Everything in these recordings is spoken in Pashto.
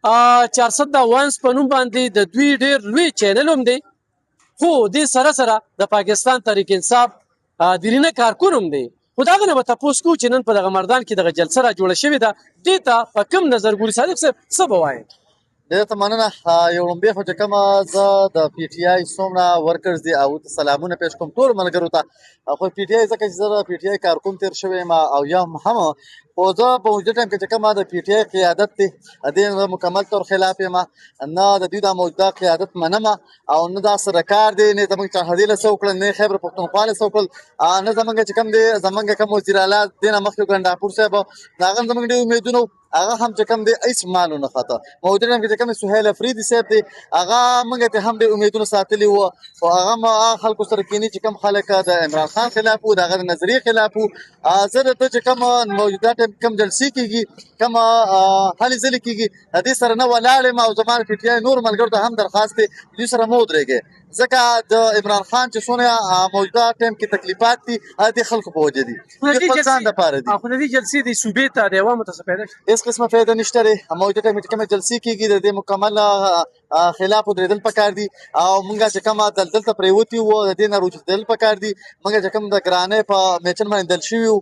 400 په نوم باندې د دوی ډېر لوی چینل هم دی، خو دې سره سره د پاکستان تحریک انصاف دیرینه کارکون هم دی. خو د هغه نه به تپوس کوو چې نن په دغه مردان کې دغه جلسه را جوړه شوې ده، دې ته په کوم نظر ګوري؟ صادق صاحب څه به وایې؟ ډېره ته مننه. یو لومبې خو چې کومه زه د پی ټي آی څومره ورکرز دي او ته سلامونه پیش کوم ټولو ملګرو ته. خو پی ټي آی ځکه چې زه د پی ټي آی کارکون تېر شوی یم او یا هم خو زه په موجوده ټایم کې چې کومه د پی ټي آی قیادت دی د دې مکمل طور خلاف یم، نه د دوی د موجوده قیادت منم او نه دا سره کار دی، نه زموږ چارهدي له څه وکړل، نه خیبر پښتونخوا له څه وکړل، نه زموږ چې کوم دی زموږ کوم وزیر اعلی دې نه مخکې ګنډاپور صاحب د هغه هم زموږ ډېر امیدونه هغه هم چې کوم دی هېڅ مال ونه خطا. موجوده ټایم کې چې کوم سهیل افریدي صاحب دی هغه موږ ته هم ډېر امیدونه ساتلي وو، خو هغه هم هغه خلکو سره کینی چې کوم خلک د عمران خان خلاف وو، د هغه د نظریې خلاف وو. زه د ده چې کوم موجوده ټایم کوم جلسې کېږي، کوم هلې ځلې کېږي، د دې سره نه ولاړ یم او زما د پي ټي آی نورو ملګرو ته هم درخواست دی دوی سره مه ودرېږئ، ځکه د عمران خان چې څونه موجوده ټایم کې تکلیفات دي هغه د خلکو په وجه دي، د خپل ځان دپاره دي. خو د دې جلسې د صوبې ته د عوامو ته څه فایده شته؟ هېڅ قسمه فایده نشته دی. موجوده ټایم کې چې کومې جلسې کېږي د دې مکمل خلاف ودرېدل پکار دي او موږ چې کومه دلته پرېوتي وو د دې نه روجېدل پکار دي. موږ چې کوم د ګرانۍ په میچن باندې دل شوي وو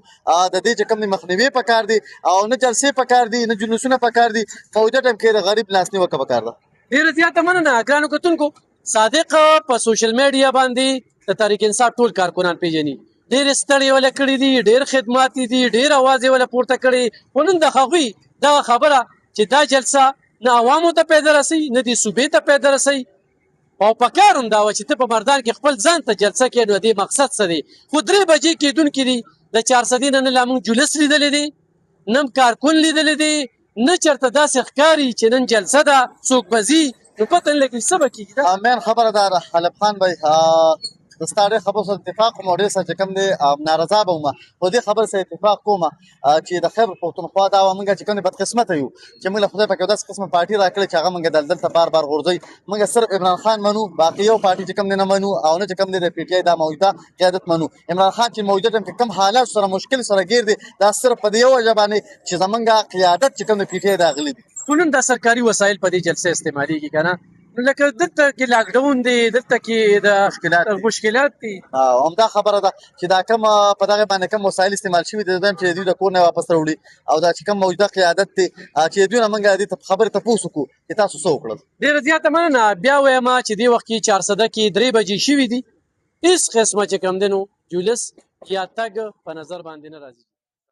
د دې چې کوم مخنیوي پکار دي او نه جلسې پکار دي نه جلوسونه پکار دي. موجوده ټایم کې د غریب لاسنیوکه پکار ده. ډېره زیاته مننه ګرانو کتونکو. صادق په سوشل میډیا باندې د تحریک انصاف ټول کارکنان پیژني، ډېر ستړي ولا کړي دي، ډېر خدمات دي، ډېر اواز یې ولا پورته کړي. خو نن د هغوی دغه خبره چې دا جلسه نه عوامو ته پیدا رسوي نه دې صوبې ته پیدا رسوي او په کار هم دا وه چې ته په مردان کې خپل ځان ته جلسه کړې، نو دې مقصد څه دی؟ خو 3 بجې کېدونکي دي، د 400 نه لا موږ جلوس لیدلی دی، نه کارکون لیدلی دی، نه چېرته داسې ښکاري چې نن جلسه ده څوک به ځي، نو پته نه لګي څه به کېږي. مین خبره دا ده حلب خان بھائی د ستا ډېر خبرو سره اتفاق کوم او ډېر سره چې کوم دی نارضا به وم، خو دې خبرې سره اتفاق کوم چې د خیبر پښتونخوا دا وه موږ چې کوم دی بدقسمته یو چې موږ له خدای پاک یو داسې قسمه پارټي راکړې چې هغه موږ دلته بار بار غورځوي. موږ صرف عمران خان منو، باقي یو پارټي چې کوم دی نه منو او نه چې کوم دی د پي ټي آی دا موجوده قیادت منو. عمران خان چې موجوده ټایم کې کوم حالات سره مشکل سره ګیر دی دا صرف په دې یوه وجه باندې چې زموږ قیادت چې کوم د پي ټي آی راغلی دی. خو نن دا سرکاري وسایل په دې جلسه استعمالېږي که نه؟ لکه دلته کې لاکډاون دی، دلته کې د مشکلات دي. همدا خبره ده چې دا کوم په دغه باندې کوم وسایل استعمال شوي دي چې دوی د کور نه واپس راوړي او دا چې کوم موجوده قیادت دی چې دوی نه موږ دې خبرې تپوس وکړو چې تاسو څه وکړل. ډېره زیاته مننه. بیا وایم چې دې وخت کې 400 کې 3 بجې شوي دي، هېڅ قسمه چې کوم دی نو جولس یا تګ په نظر باندې نه راځي.